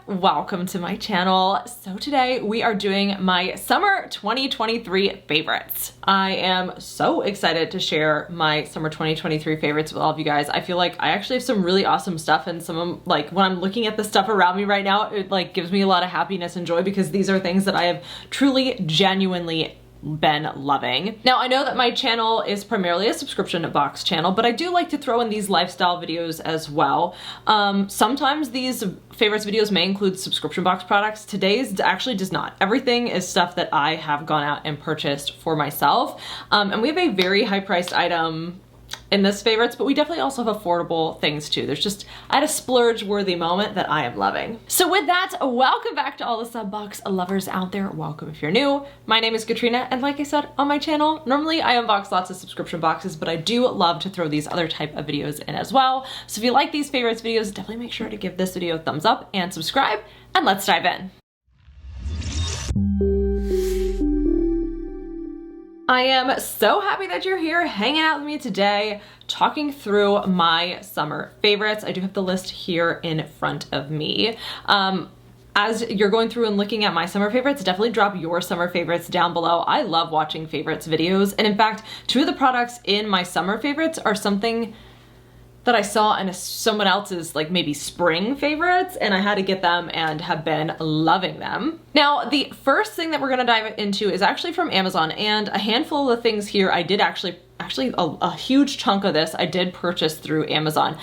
welcome to my channel. So today we are doing my summer 2023 favorites. I am so excited to share my summer 2023 favorites with all of you guys. I feel like I actually have some really awesome stuff, and some of like when I'm looking at the stuff around me right now, it like gives me a lot of happiness and joy because these are things that I have truly, genuinely been loving. Now, I know that my channel is primarily a subscription box channel, but I do like to throw in these lifestyle videos as well. Sometimes these favorites videos may include subscription box products. Today's actually does not. Everything is stuff that I have gone out and purchased for myself. And we have a very high priced item in this favorites, but we definitely also have affordable things too. I had a splurge worthy moment that I am loving. So with that, welcome back to all the sub box lovers out there. Welcome if you're new. My name is Katrina, and like I said on my channel, normally I unbox lots of subscription boxes, but I do love to throw these other type of videos in as well. So if you like these favorites videos, definitely make sure to give this video a thumbs up and subscribe, and let's dive in. I am so happy that you're here hanging out with me today, talking through my summer favorites. I do have the list here in front of me. As you're going through and looking at my summer favorites, definitely drop your summer favorites down below. I love watching favorites videos. And in fact, two of the products in my summer favorites are something that I saw in someone else's like maybe spring favorites, and I had to get them and have been loving them. Now, the first thing that we're gonna dive into is actually from Amazon, and a handful of the things here I did actually a huge chunk of this I did purchase through Amazon.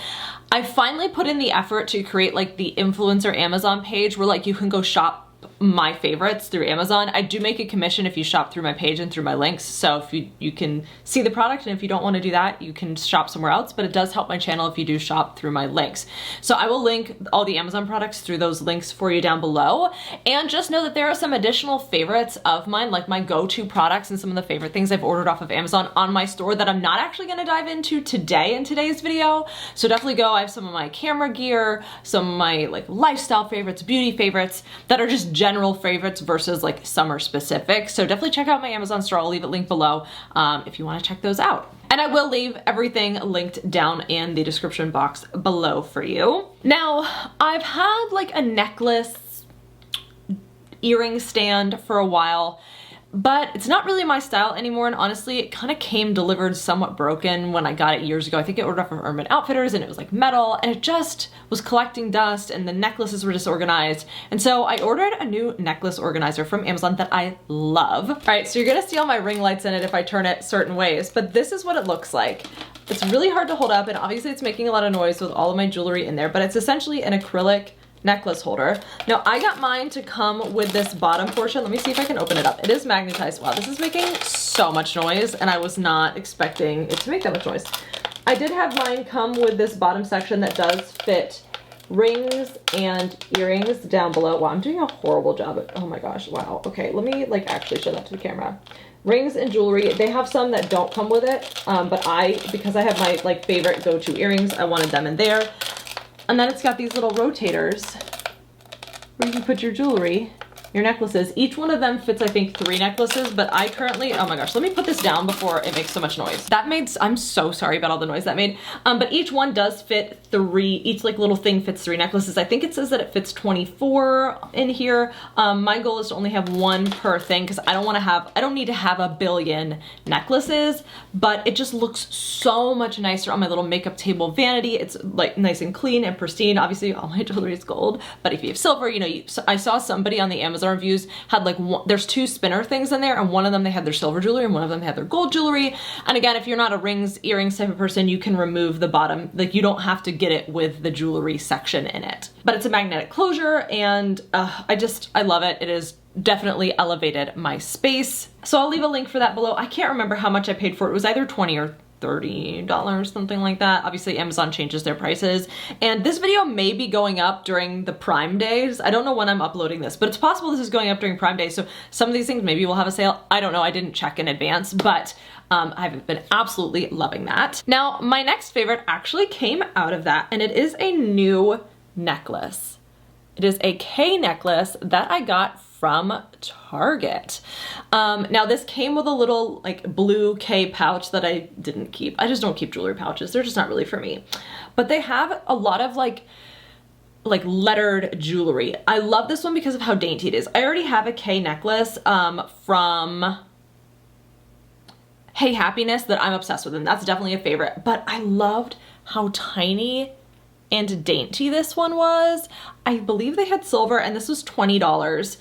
I finally put in the effort to create like the influencer Amazon page where like you can go shop my favorites through Amazon. I do make a commission if you shop through my page and through my links, so if you can see the product, and if you don't want to do that, you can shop somewhere else, but it does help my channel if you do shop through my links. So I will link all the Amazon products through those links for you down below, and just know that there are some additional favorites of mine, like my go-to products and some of the favorite things I've ordered off of Amazon on my store that I'm not actually going to dive into today in today's video. So definitely go. I have some of my camera gear, some of my like lifestyle favorites, beauty favorites that are just general favorites versus like summer specific. So definitely check out my Amazon store. I'll leave it linked below if you want to check those out. And I will leave everything linked down in the description box below for you. Now, I've had like a necklace earring stand for a while, but it's not really my style anymore, and honestly, it kind of came delivered somewhat broken when I got it years ago. I think I ordered it from Urban Outfitters, and it was like metal, and it just was collecting dust, and the necklaces were disorganized. And so I ordered a new necklace organizer from Amazon that I love. All right, so you're gonna see all my ring lights in it if I turn it certain ways, but this is what it looks like. It's really hard to hold up, and obviously it's making a lot of noise with all of my jewelry in there, but it's essentially an acrylic necklace holder. Now, I got mine to come with this bottom portion. Let me see if I can open it up. It is magnetized. Wow, this is making so much noise, and I was not expecting it to make that much noise. I did have mine come with this bottom section that does fit rings and earrings down below. Wow, I'm doing a horrible job at, oh my gosh, wow. Okay, let me like actually show that to the camera. Rings and jewelry, they have some that don't come with it, but because I have my like favorite go-to earrings, I wanted them in there. And then it's got these little rotators where you can put your jewelry, your necklaces. Each one of them fits, I think, 3 necklaces, but I currently, oh my gosh, let me put this down before it makes so much noise. I'm so sorry about all the noise that made. But each one does fit 3, each like little thing fits 3 necklaces. I think it says that it fits 24 in here. My goal is to only have 1 per thing because I don't need to have a billion necklaces, but it just looks so much nicer on my little makeup table vanity. It's like nice and clean and pristine. Obviously all my jewelry is gold, but if you have silver, you know, I saw somebody on the Amazon reviews had like there's 2 spinner things in there, and one of them they had their silver jewelry and one of them had their gold jewelry. And again, if you're not a earrings type of person, you can remove the bottom. Like you don't have to get it with the jewelry section in it, but it's a magnetic closure, and I love it. It is definitely elevated my space. So I'll leave a link for that below. I can't remember how much I paid for it. It was either $20 or $30, something like that. Obviously Amazon changes their prices, and this video may be going up during the Prime days. I don't know when I'm uploading this, but it's possible this is going up during Prime Day, so some of these things maybe will have a sale. I don't know, I didn't check in advance, but I've been absolutely loving that. Now, my next favorite actually came out of that, and it is a new necklace. It is a K necklace that I got from Target. Now this came with a little like blue K pouch that I didn't keep. I just don't keep jewelry pouches. They're just not really for me. But they have a lot of like like lettered jewelry. I love this one because of how dainty it is. I already have a K necklace from Hey Happiness that I'm obsessed with, and that's definitely a favorite, but I loved how tiny and dainty this one was. I believe they had silver, and this was $20.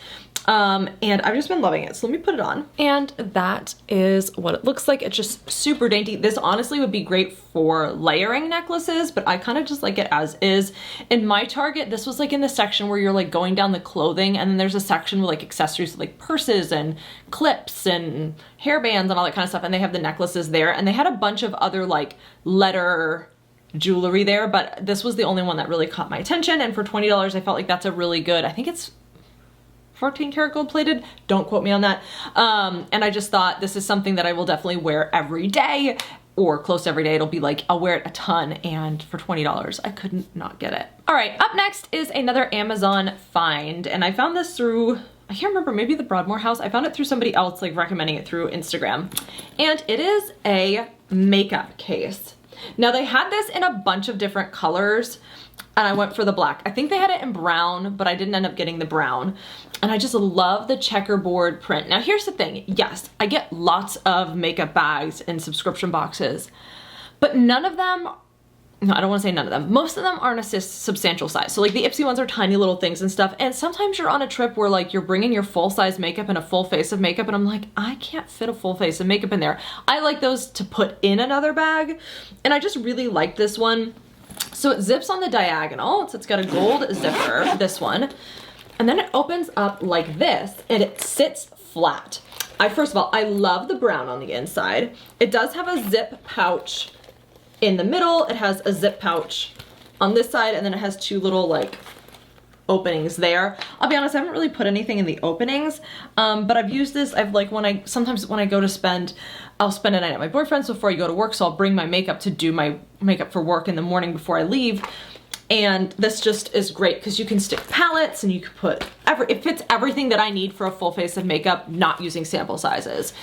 And I've just been loving it. So let me put it on. And that is what it looks like. It's just super dainty. This honestly would be great for layering necklaces, but I kind of just like it as is. In my Target, this was like in the section where you're like going down the clothing, and then there's a section with like accessories, like purses and clips and hairbands and all that kind of stuff. And they have the necklaces there, and they had a bunch of other like letter jewelry there, but this was the only one that really caught my attention. And for $20, I felt like that's a really good, I think it's 14 karat gold plated, don't quote me on that. And I just thought this is something that I will definitely wear every day, or close to every day. It'll be like, I'll wear it a ton, and for $20, I couldn't not get it. All right, up next is another Amazon find, and I found this through, I can't remember, maybe the Broadmoor house. I found it through somebody else, like recommending it through Instagram. And it is a makeup case. Now they had this in a bunch of different colors, and I went for the black. I think they had it in brown, but I didn't end up getting the brown. And I just love the checkerboard print. Now here's the thing. Yes, I get lots of makeup bags and subscription boxes, but none of them, no, I don't want to say none of them. Most of them aren't a substantial size. So like the Ipsy ones are tiny little things and stuff. And sometimes you're on a trip where like you're bringing your full size makeup and a full face of makeup, and I'm like, I can't fit a full face of makeup in there. I like those to put in another bag. And I just really like this one. So it zips on the diagonal. So it's got a gold zipper, this one. And then it opens up like this, and it sits flat. First of all, I love the brown on the inside. It does have a zip pouch in the middle. It has a zip pouch on this side, and then it has two little like openings there. I'll be honest, I haven't really put anything in the openings, but I've used this. I've like sometimes when I go to spend, I'll spend a night at my boyfriend's before I go to work, so I'll bring my makeup to do my makeup for work in the morning before I leave. And this just is great because you can stick palettes, and you can put it fits everything that I need for a full face of makeup, not using sample sizes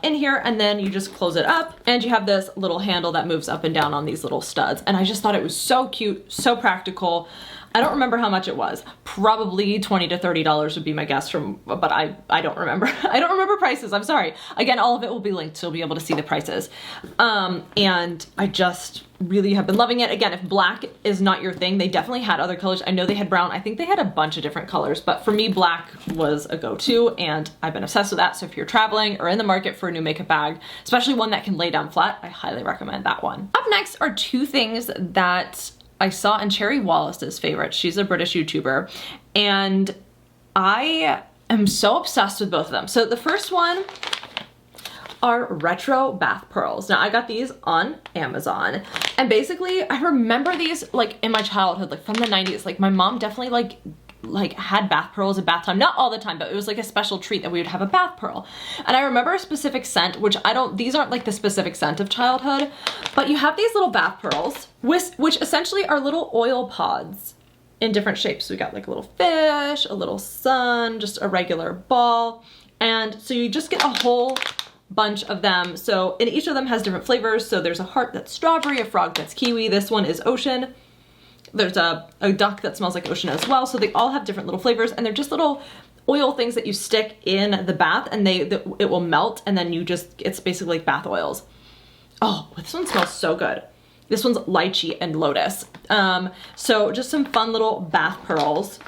in here. And then you just close it up, and you have this little handle that moves up and down on these little studs. And I just thought it was so cute, so practical. I don't remember how much it was. Probably $20 to $30 would be my guess but I don't remember. I don't remember prices, I'm sorry. Again, all of it will be linked, so you'll be able to see the prices. And I just really have been loving it. Again, if black is not your thing, they definitely had other colors. I know they had brown. I think they had a bunch of different colors, but for me, black was a go-to, and I've been obsessed with that. So if you're traveling or in the market for a new makeup bag, especially one that can lay down flat, I highly recommend that one. Up next are two things that I saw in Cherry Wallace's favorite. She's a British YouTuber, and I am so obsessed with both of them. So the first one are retro bath pearls. Now I got these on Amazon, and basically I remember these like in my childhood, like from the 90s. Like my mom definitely like had bath pearls at bath time. Not all the time, but it was like a special treat that we would have a bath pearl. And I remember a specific scent, which these aren't like the specific scent of childhood, but you have these little bath pearls, which essentially are little oil pods in different shapes. So we got like a little fish, a little sun, just a regular ball. And so you just get a whole bunch of them. So, and each of them has different flavors. So there's a heart that's strawberry, a frog that's kiwi. This one is ocean. There's a duck that smells like ocean as well. So they all have different little flavors, and they're just little oil things that you stick in the bath, and it will melt, and then it's basically like bath oils. Oh, this one smells so good. This one's lychee and lotus. So just some fun little bath pearls.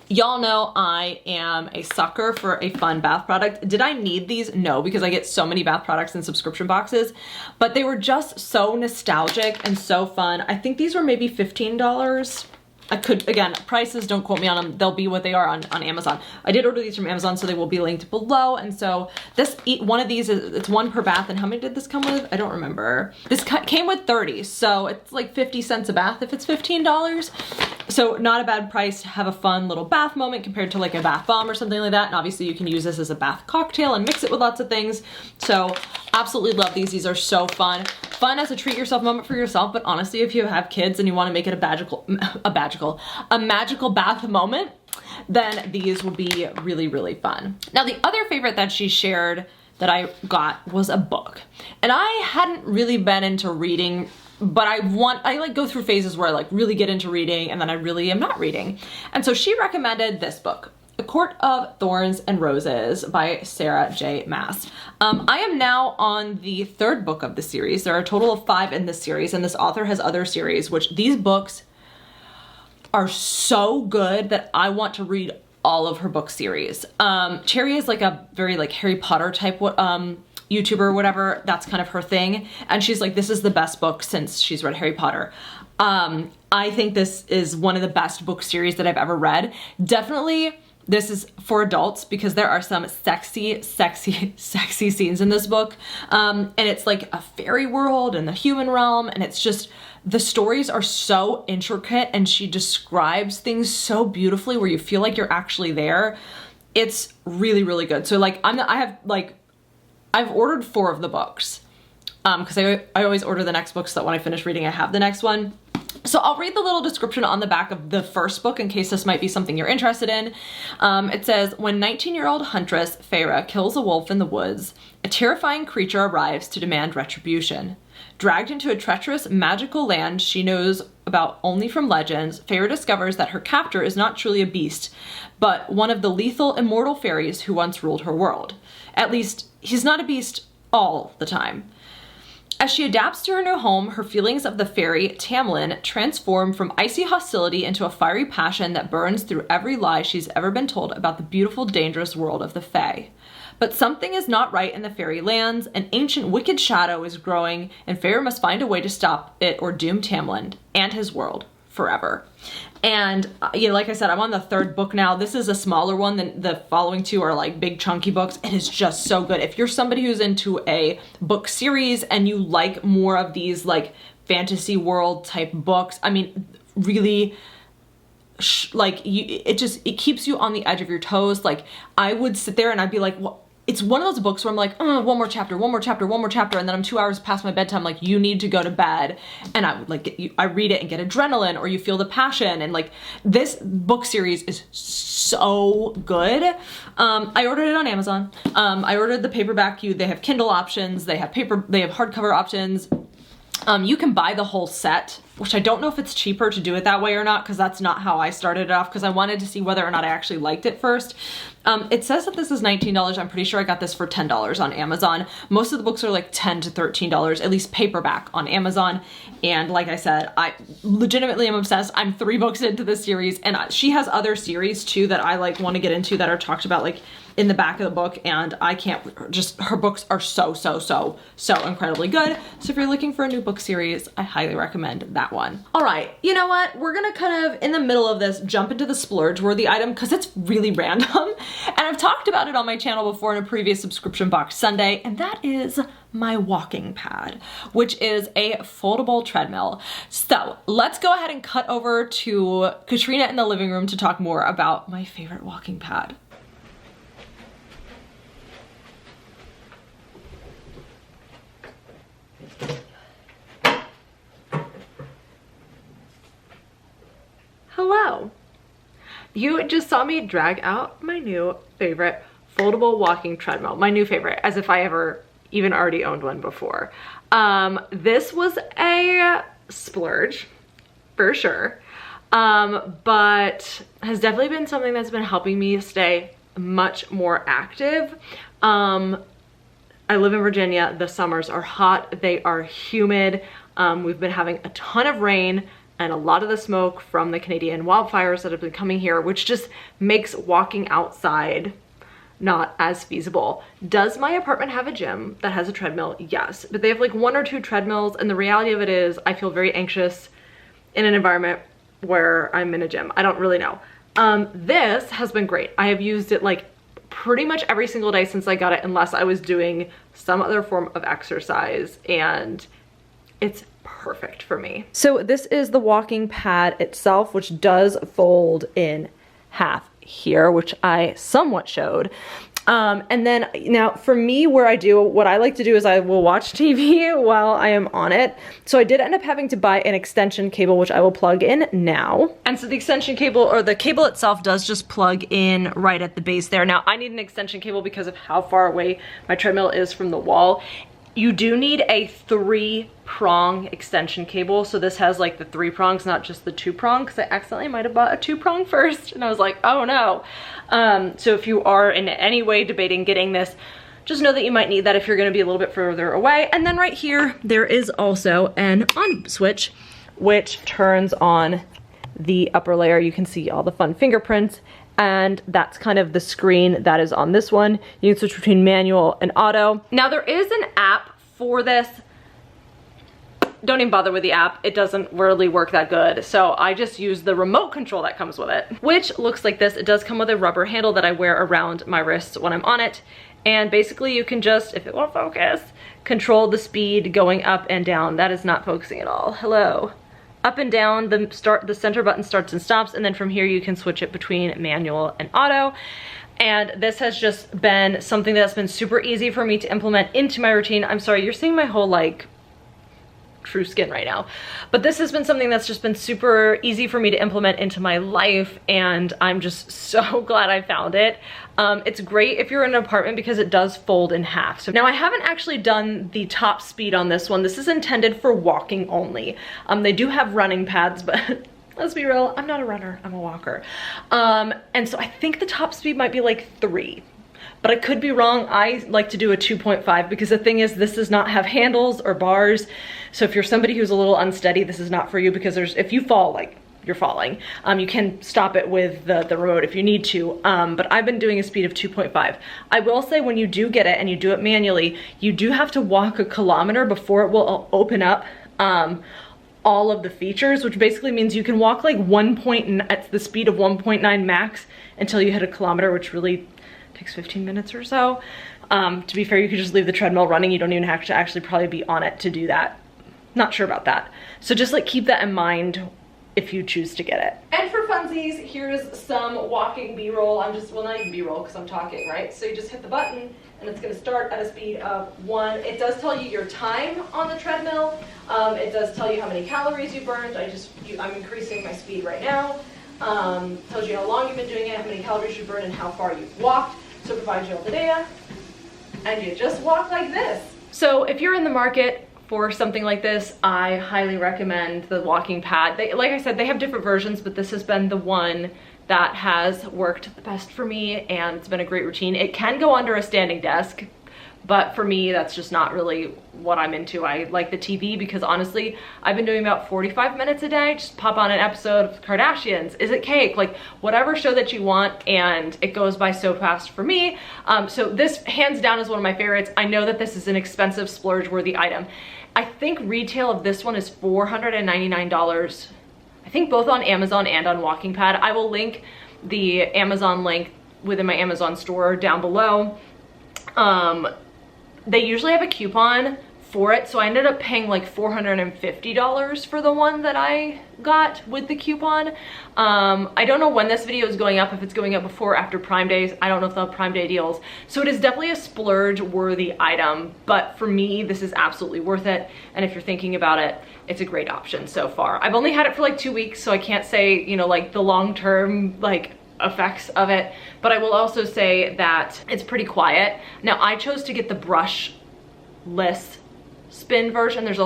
Y'all know I am a sucker for a fun bath product. Did I need these? No, because I get so many bath products in subscription boxes, but they were just so nostalgic and so fun. I think these were maybe $15. Again, prices, don't quote me on them. They'll be what they are on Amazon. I did order these from Amazon, so they will be linked below. And so one of these it's one per bath. And how many did this come with? I don't remember. This came with 30, so it's like 50 cents a bath if it's $15. So not a bad price to have a fun little bath moment compared to like a bath bomb or something like that. And obviously you can use this as a bath cocktail and mix it with lots of things. So absolutely love these. These are so fun. Fun as a treat yourself moment for yourself, but honestly, if you have kids and you want to make it a magical bath moment, then these will be really, really fun. Now, the other favorite that she shared that I got was a book. And I hadn't really been into reading but I like go through phases where I like really get into reading and then I really am not reading. And so she recommended this book, A Court of Thorns and Roses by Sarah J. Maas. I am now on the third book of the series. There are a total of 5 in this series, and this author has other series, which these books are so good that I want to read all of her book series. Cherry is like a very like Harry Potter type YouTuber or whatever. That's kind of her thing. And she's like, this is the best book since she's read Harry Potter. I think this is one of the best book series that I've ever read. Definitely this is for adults because there are some sexy scenes in this book. And it's like a fairy world and the human realm, and it's just, the stories are so intricate and she describes things so beautifully where you feel like you're actually there. It's really, really good. So like I've ordered 4 of the books because I always order the next book so that when I finish reading I have the next one. So I'll read the little description on the back of the first book in case this might be something you're interested in. It says, when 19-year-old huntress Feyre kills a wolf in the woods, a terrifying creature arrives to demand retribution. Dragged into a treacherous magical land she knows about only from legends, Feyre discovers that her captor is not truly a beast, but one of the lethal immortal fairies who once ruled her world. At least, he's not a beast all the time. As she adapts to her new home, her feelings of the fairy Tamlin transform from icy hostility into a fiery passion that burns through every lie she's ever been told about the beautiful, dangerous world of the Fae. But something is not right in the fairy lands. An ancient wicked shadow is growing, and Feyre must find a way to stop it or doom Tamlin and his world forever. And yeah, like I said, I'm on the 3rd book now. This is a smaller one than the following 2 are like big chunky books. It is just so good. If you're somebody who's into a book series and you like more of these like fantasy world type books, I mean, really it keeps you on the edge of your toes. Like I would sit there and I'd be like, what? It's one of those books where I'm like, oh, one more chapter, and then I'm 2 hours past my bedtime, like, you need to go to bed. And I would like, I read it and get adrenaline, or you feel the passion. And like, this book series is so good. I ordered it on Amazon. I ordered the paperback. They have Kindle options. They have hardcover options. You can buy the whole set, which I don't know if it's cheaper to do it that way or not, because that's not how I started it off, because I wanted to see whether or not I actually liked it first. It says that this is $19. I'm pretty sure I got this for $10 on Amazon. Most of the books are like $10 to $13, at least paperback on Amazon. And like I said, I legitimately am obsessed. I'm 3 books into this series, and she has other series too that I like want to get into that are talked about like in the back of the book, and I can't, just her books are so incredibly good. So if you're looking for a new book series, I highly recommend that one. All right, you know what? We're gonna kind of, in the middle of this, jump into the splurge worthy item because it's really random. And I've talked about it on my channel before in a previous subscription box Sunday, and that is my walking pad, which is a foldable treadmill. So let's go ahead and cut over to Katrina in the living room to talk more about my favorite walking pad. Hello. You just saw me drag out my new favorite foldable walking treadmill. My new favorite, as if I ever even already owned one before. This was a splurge for sure, but has definitely been something that's been helping me stay much more active. I live in Virginia. The summers are hot. They are humid. We've been having a ton of rain and a lot of the smoke from the Canadian wildfires that have been coming here, which just makes walking outside not as feasible. Does my apartment have a gym that has a treadmill? Yes, but they have like 1 or 2 treadmills, and the reality of it is I feel very anxious in an environment where I'm in a gym. I don't really know. This has been great. I have used it like pretty much every single day since I got it, unless I was doing some other form of exercise, and it's perfect for me. So this is the walking pad itself, which does fold in half here, which I somewhat showed. And then now for me, what I like to do is I will watch TV while I am on it. So I did end up having to buy an extension cable, which I will plug in now. And so the extension cable, or the cable itself, does just plug in right at the base there. Now I need an extension cable because of how far away my treadmill is from the wall. You do need a 3-prong extension cable. So this has like the 3 prongs, not just the 2-prong, because I accidentally might have bought a 2-prong first. And I was like, oh no. So if you are in any way debating getting this, just know that you might need that if you're gonna be a little bit further away. And then right here, there is also an on switch, which turns on the upper layer. You can see all the fun fingerprints, and that's kind of the screen that is on this one. You can switch between manual and auto. Now there is an app for this. Don't even bother with the app. It doesn't really work that good. So I just use the remote control that comes with it, which looks like this. It does come with a rubber handle that I wear around my wrists when I'm on it. And basically you can just, if it won't focus, control the speed going up and down. That is not focusing at all. Hello. Up and down, the center button starts and stops, and then from here you can switch it between manual and auto. And this has just been something that's been super easy for me to implement into my routine. I'm sorry, you're seeing my whole like true skin right now, but this has been something that's just been super easy for me to implement into my life, and I'm just so glad I found it. It's great if you're in an apartment because it does fold in half. So now I haven't actually done the top speed on this one. This is intended for walking only. They do have running pads, but let's be real, I'm not a runner, I'm a walker. And so I think the top speed might be like 3. But I could be wrong. I like to do a 2.5 because the thing is, this does not have handles or bars. So if you're somebody who's a little unsteady, this is not for you, because if you fall, like you're falling, you can stop it with the remote if you need to. But I've been doing a speed of 2.5. I will say, when you do get it and you do it manually, you do have to walk a kilometer before it will open up all of the features, which basically means you can walk like at the speed of 1.9 max until you hit a kilometer, which really takes 15 minutes or so. To be fair, you could just leave the treadmill running. You don't even have to actually probably be on it to do that. Not sure about that. So just like keep that in mind if you choose to get it. And for funsies, here's some walking B-roll. well, not even B-roll because I'm talking, right? So you just hit the button and it's gonna start at a speed of 1. It does tell you your time on the treadmill. It does tell you how many calories you burned. I'm increasing my speed right now. Tells you how long you've been doing it, how many calories you burned, and how far you've walked. So it provides you all the data, and you just walk like this. So if you're in the market for something like this, I highly recommend the walking pad. Like I said, they have different versions, but this has been the one that has worked the best for me, and it's been a great routine. It can go under a standing desk, but for me, that's just not really what I'm into. I like the TV because honestly, I've been doing about 45 minutes a day. Just pop on an episode of Kardashians, Is It Cake? Like whatever show that you want, and it goes by so fast for me. So this hands down is one of my favorites. I know that this is an expensive splurge worthy item. I think retail of this one is $499. I think both on Amazon and on Walking Pad. I will link the Amazon link within my Amazon store down below. They usually have a coupon for it, so I ended up paying like $450 for the one that I got with the coupon. I don't know when this video is going up, if it's going up before or after Prime Days. I don't know if they'll have Prime Day deals. So it is definitely a splurge worthy item, but for me, this is absolutely worth it. And if you're thinking about it, it's a great option so far. I've only had it for like 2 weeks, so I can't say, you know, like the long-term like effects of it, but I will also say that it's pretty quiet. Now I chose to get the brushless spin version. There's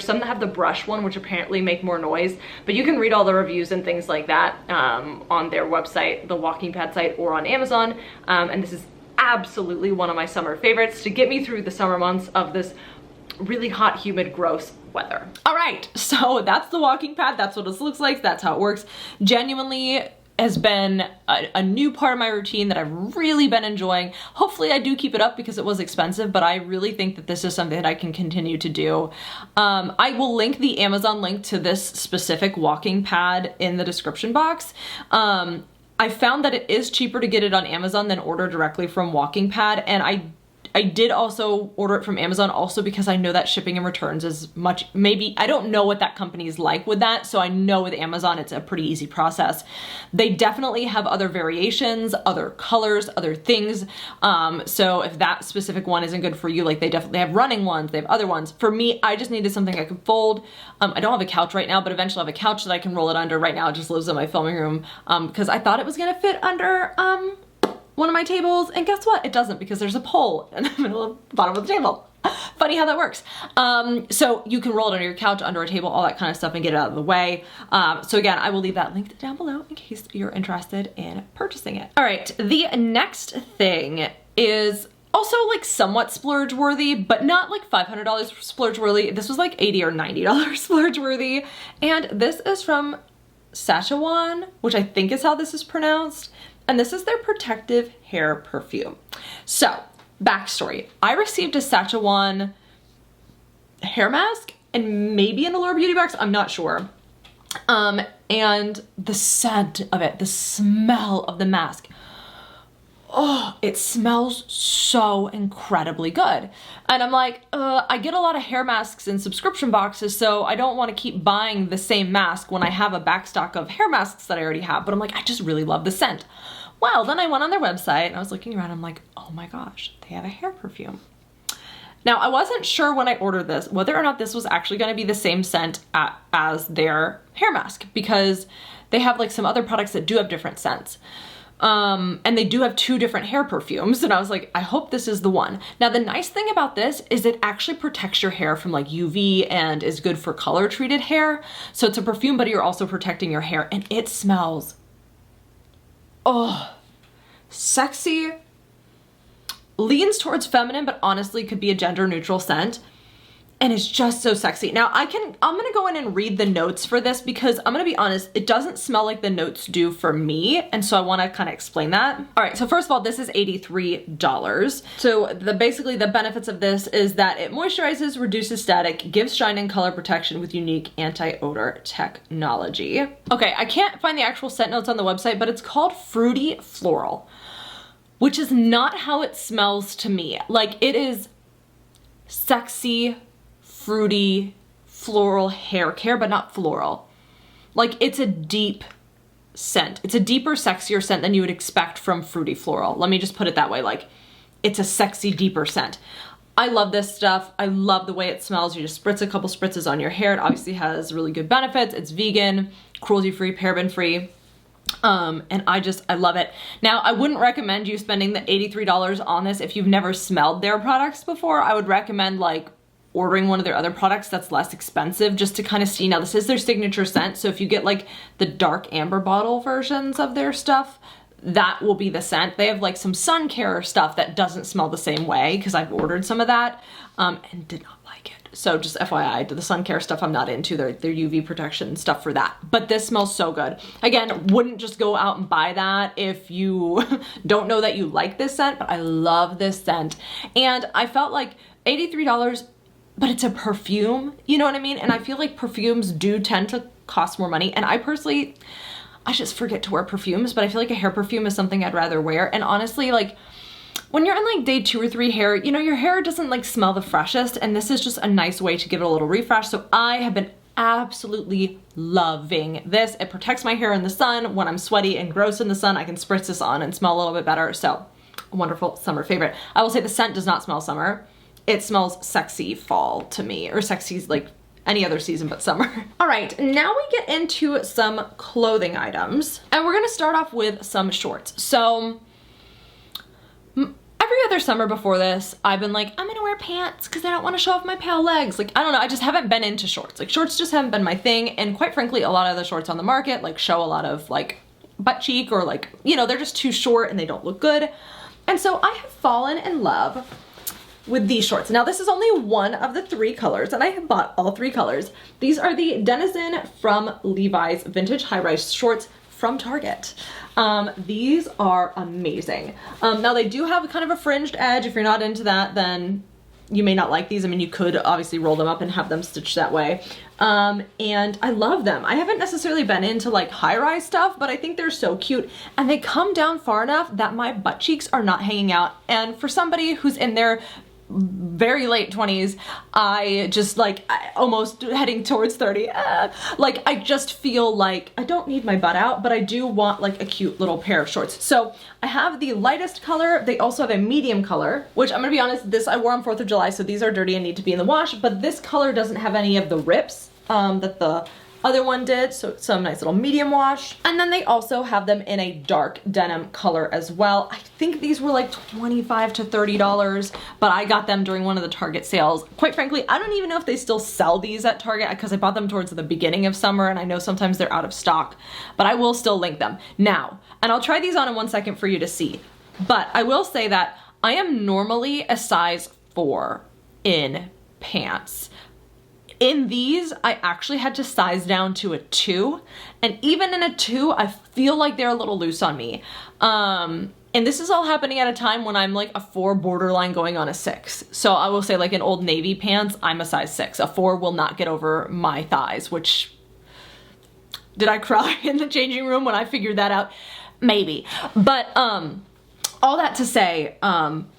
some that have the brush one, which apparently make more noise, but you can read all the reviews and things like that on their website, the Walking Pad site, or on Amazon. And this is absolutely one of my summer favorites to get me through the summer months of this really hot, humid, gross weather. All right, so that's the Walking Pad. That's what this looks like. That's how it works. Genuinely has been a new part of my routine that I've really been enjoying. Hopefully I do keep it up because it was expensive, but I really think that this is something that I can continue to do. I will link the Amazon link to this specific walking pad in the description box. I found that it is cheaper to get it on Amazon than order directly from Walking Pad, and I did also order it from Amazon also because I know that shipping and returns is maybe, I don't know what that company's like with that, so I know with Amazon it's a pretty easy process. They definitely have other variations, other colors, other things, so if that specific one isn't good for you, like they definitely have running ones, they have other ones. For me, I just needed something I could fold. I don't have a couch right now, but eventually I'll have a couch that I can roll it under. Right now it just lives in my filming room because I thought it was gonna fit under one of my tables, and guess what? It doesn't, because there's a pole in the middle of the bottom of the table. Funny how that works. So you can roll it under your couch, under a table, all that kind of stuff, and get it out of the way. So again, I will leave that linked down below in case you're interested in purchasing it. All right, the next thing is also like somewhat splurge worthy, but not like $500 splurge worthy. This was like $80 or $90 splurge worthy. And this is from Sachajuan, which I think is how this is pronounced. And this is their protective hair perfume. So, backstory. I received a Sachajuan hair mask and maybe an Allure beauty box, I'm not sure. And the scent of it, the smell of the mask, oh, it smells so incredibly good. And I'm like, I get a lot of hair masks in subscription boxes, so I don't want to keep buying the same mask when I have a backstock of hair masks that I already have. But I'm like, I just really love the scent. Well, then I went on their website and I was looking around. I'm like, oh my gosh, they have a hair perfume. Now, I wasn't sure when I ordered this whether or not this was actually going to be the same scent as their hair mask, because they have like some other products that do have different scents. And they do have 2 different hair perfumes, and I was like, I hope this is the one. Now, the nice thing about this is it actually protects your hair from like UV and is good for color treated hair. So it's a perfume, but you're also protecting your hair, and it smells, oh, sexy, leans towards feminine, but honestly could be a gender neutral scent. And it's just so sexy. Now I'm gonna go in and read the notes for this because I'm gonna be honest, it doesn't smell like the notes do for me. And so I wanna kind of explain that. All right, so first of all, this is $83. So basically the benefits of this is that it moisturizes, reduces static, gives shine and color protection with unique anti-odor technology. Okay, I can't find the actual scent notes on the website, but it's called Fruity Floral, which is not how it smells to me. Like, it is sexy, fruity, floral hair care, but not floral. Like, it's a deep scent. It's a deeper, sexier scent than you would expect from Fruity Floral. Let me just put it that way. Like, it's a sexy, deeper scent. I love this stuff. I love the way it smells. You just spritz a couple spritzes on your hair. It obviously has really good benefits. It's vegan, cruelty-free, paraben-free. And I love it. Now, I wouldn't recommend you spending the $83 on this if you've never smelled their products before. I would recommend like ordering one of their other products that's less expensive just to kind of see. Now, this is their signature scent, so if you get like the dark amber bottle versions of their stuff, that will be the scent. They have like some sun care stuff that doesn't smell the same way, because I've ordered some of that and did not like it. So just FYI, the sun care stuff I'm not into, their UV protection stuff for that. But this smells so good. Again, wouldn't just go out and buy that if you don't know that you like this scent, but I love this scent. And I felt like $83, but it's a perfume, you know what I mean? And I feel like perfumes do tend to cost more money. And I personally, I just forget to wear perfumes, but I feel like a hair perfume is something I'd rather wear. And honestly, like, when you're in like day 2 or 3 hair, you know, your hair doesn't like smell the freshest, and this is just a nice way to give it a little refresh. So I have been absolutely loving this. It protects my hair in the sun. When I'm sweaty and gross in the sun, I can spritz this on and smell a little bit better. So, a wonderful summer favorite. I will say the scent does not smell summer. It smells sexy fall to me, or sexy like any other season but summer. All right, now we get into some clothing items, and we're gonna start off with some shorts. So every other summer before this, I've been like, I'm gonna wear pants because I don't want to show off my pale legs. Like, I don't know, I just haven't been into shorts. Like, shorts just haven't been my thing, and quite frankly, a lot of the shorts on the market like show a lot of like butt cheek, or like, you know, they're just too short and they don't look good. And so I have fallen in love with these shorts. Now, this is only one of the 3 colors, and I have bought all 3 colors. These are the Denizen from Levi's vintage high-rise shorts from Target. These are amazing. Now, they do have kind of a fringed edge. If you're not into that, then you may not like these. I mean, you could obviously roll them up and have them stitched that way. And I love them. I haven't necessarily been into like high-rise stuff, but I think they're so cute, and they come down far enough that my butt cheeks are not hanging out. And for somebody who's in their very late 20s, I just like almost heading towards 30, like I just feel like I don't need my butt out, but I do want like a cute little pair of shorts. So I have the lightest color. They also have a medium color, which I'm gonna be honest, this I wore on 4th of July, so these are dirty and need to be in the wash, but this color doesn't have any of the rips that the other one did, so some nice little medium wash. And then they also have them in a dark denim color as well. I think these were like $25 to $30, but I got them during one of the Target sales. Quite frankly, I don't even know if they still sell these at Target because I bought them towards the beginning of summer, and I know sometimes they're out of stock, but I will still link them. Now, and I'll try these on in 1 second for you to see, but I will say that I am normally a size 4 in pants. In these, I actually had to size down to a 2, and even in a 2, I feel like they're a little loose on me. And this is all happening at a time when I'm like a 4 borderline going on a 6. So I will say, like in Old Navy pants, I'm a size 6. A 4 will not get over my thighs, which, did I cry in the changing room when I figured that out? Maybe. But all that to say,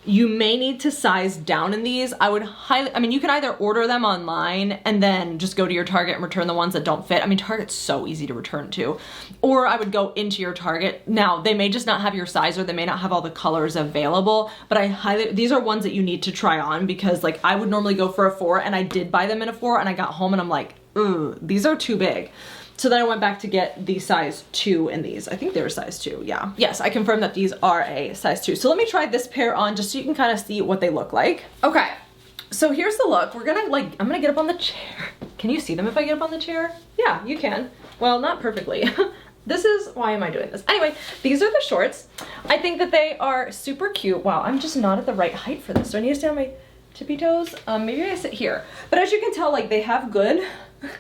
you may need to size down in these. I would I mean, you can either order them online and then just go to your Target and return the ones that don't fit. I mean, Target's so easy to return to. Or I would go into your Target. Now, they may just not have your size, or they may not have all the colors available, but these are ones that you need to try on, because like I would normally go for a 4, and I did buy them in a 4, and I got home and I'm like, ooh, these are too big. So then I went back to get the size 2 in these. I think they were size 2, yeah. Yes, I confirmed that these are a size 2. So let me try this pair on just so you can kind of see what they look like. Okay, so here's the look. I'm gonna get up on the chair. Can you see them if I get up on the chair? Yeah, you can. Well, not perfectly. Why am I doing this? Anyway, these are the shorts. I think that they are super cute. Wow, I'm just not at the right height for this. Do I need to stay on my tippy toes? Maybe I sit here. But as you can tell, like, they have good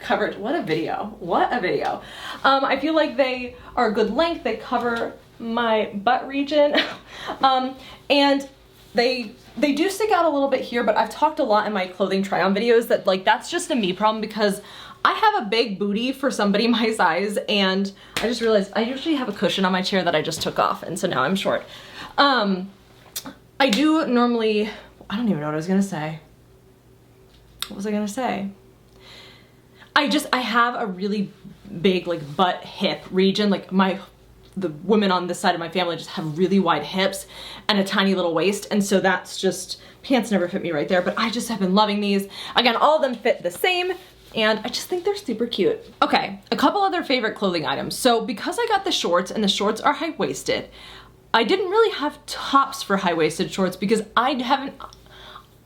coverage. What a video. What a video. I feel like they are good length. They cover my butt region. And they do stick out a little bit here, but I've talked a lot in my clothing try on videos that like that's just a me problem, because I have a big booty for somebody my size, and I just realized I usually have a cushion on my chair that I just took off, and so now I'm short. I do normally, I don't even know what I was gonna say. What was I gonna say? I have a really big like butt hip region. Like the women on this side of my family just have really wide hips and a tiny little waist. And so that's just, pants never fit me right there, but I just have been loving these. Again, all of them fit the same, and I just think they're super cute. Okay, a couple other favorite clothing items. So because I got the shorts, and the shorts are high-waisted, I didn't really have tops for high-waisted shorts because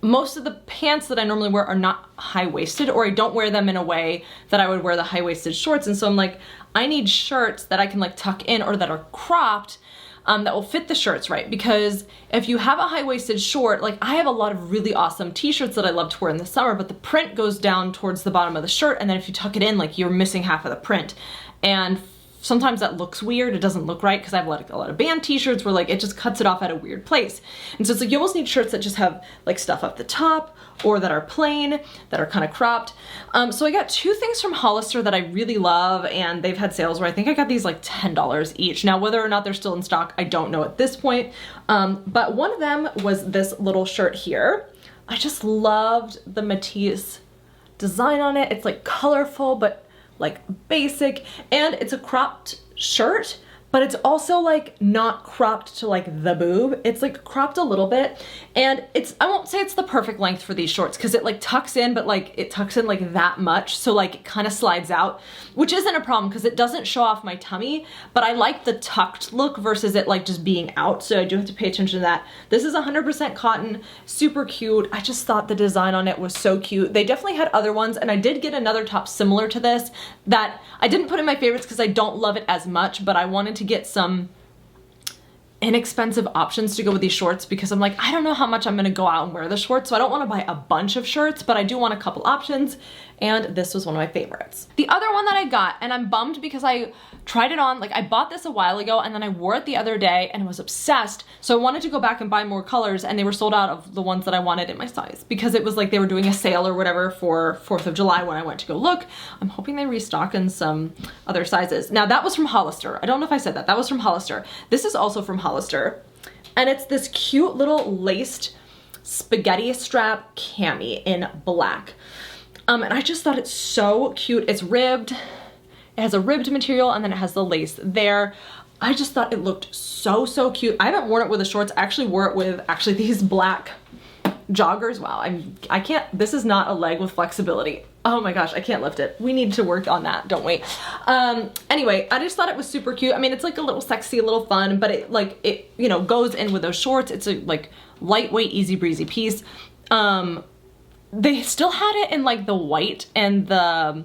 most of the pants that I normally wear are not high-waisted, or I don't wear them in a way that I would wear the high-waisted shorts. And so I'm like, I need shirts that I can like tuck in or that are cropped, that will fit the shirts right. Because if you have a high-waisted short, like I have a lot of really awesome t-shirts that I love to wear in the summer, but the print goes down towards the bottom of the shirt, and then if you tuck it in, like you're missing half of the print. And sometimes that looks weird. It doesn't look right because I have like a lot of band t-shirts where like it just cuts it off at a weird place. And so it's like you almost need shirts that just have like stuff up the top, or that are plain, that are kind of cropped. So I got 2 things from Hollister that I really love, and they've had sales where I think I got these like $10 each. Now, whether or not they're still in stock, I don't know at this point. But one of them was this little shirt here. I just loved the Matisse design on it. It's like colorful, but like basic, and it's a cropped shirt, but it's also like not cropped to like the boob. It's like cropped a little bit, and I won't say it's the perfect length for these shorts because it like tucks in, but like it tucks in like that much, so like it kind of slides out, which isn't a problem because it doesn't show off my tummy, but I like the tucked look versus it like just being out, so I do have to pay attention to that. This is 100% cotton, super cute. I just thought the design on it was so cute. They definitely had other ones, and I did get another top similar to this that I didn't put in my favorites because I don't love it as much, but I wanted to get some inexpensive options to go with these shorts because I'm like, I don't know how much I'm gonna go out and wear the shorts, so I don't want to buy a bunch of shirts, but I do want a couple options, and this was one of my favorites. The other one that I got, and I'm bummed because I tried it on, like I bought this a while ago and then I wore it the other day and was obsessed, so I wanted to go back and buy more colors, and they were sold out of the ones that I wanted in my size because it was like they were doing a sale or whatever for 4th of July when I went to go look. I'm hoping they restock in some other sizes. Now that was from Hollister. I don't know if I said that. That was from Hollister. This is also from Hollister, and it's this cute little laced spaghetti strap cami in black. And I just thought it's so cute. It's ribbed. It has a ribbed material, and then it has the lace there. I just thought it looked so, so cute. I haven't worn it with the shorts. I actually wore it with these black joggers. Wow, I can't, this is not a leg with flexibility. Oh my gosh, I can't lift it. We need to work on that, don't we? Anyway, I just thought it was super cute. I mean, it's like a little sexy, a little fun, but it you know, goes in with those shorts. It's a like lightweight, easy breezy piece. They still had it in like the white and the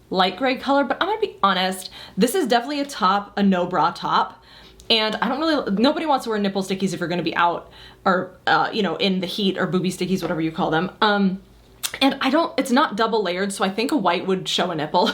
light gray color, but I'm gonna be honest, this is definitely a top, a no bra top. And I don't really, nobody wants to wear nipple stickies if you're gonna be out or, you know, in the heat, or booby stickies, whatever you call them. And it's not double layered, so I think a white would show a nipple.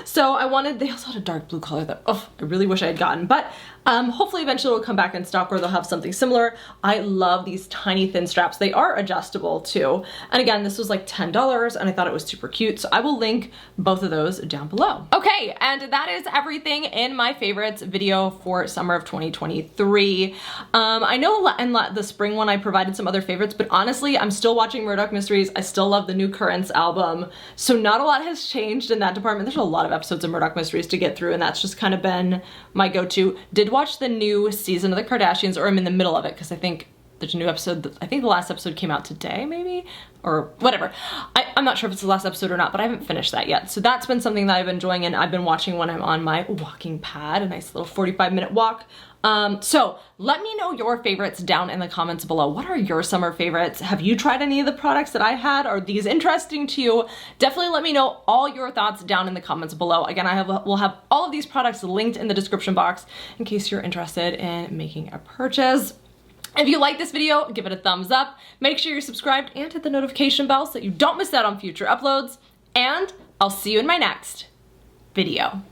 So they also had a dark blue color that, oh, I really wish I had gotten, but hopefully eventually it'll come back in stock, or they'll have something similar. I love these tiny thin straps. They are adjustable too. And again, this was like $10 and I thought it was super cute. So I will link both of those down below. Okay, and that is everything in my favorites video for summer of 2023. I know in the spring one I provided some other favorites, but honestly, I'm still watching Murdoch Mysteries. I still love the New Currents album. So not a lot has changed in that department. There's a lot of episodes of Murdoch Mysteries to get through, and that's just kind of been my go-to. Did watch the new season of the Kardashians, or I'm in the middle of it because I think there's a new episode. I think the last episode came out today, maybe, or whatever. I'm not sure if it's the last episode or not, but I haven't finished that yet. So that's been something that I've been enjoying, and I've been watching when I'm on my walking pad, a nice little 45-minute walk. So let me know your favorites down in the comments below. What are your summer favorites? Have you tried any of the products that I had? Are these interesting to you? Definitely let me know all your thoughts down in the comments below. Again, we'll have all of these products linked in the description box in case you're interested in making a purchase. If you like this video, give it a thumbs up. Make sure you're subscribed and hit the notification bell so that you don't miss out on future uploads. And I'll see you in my next video.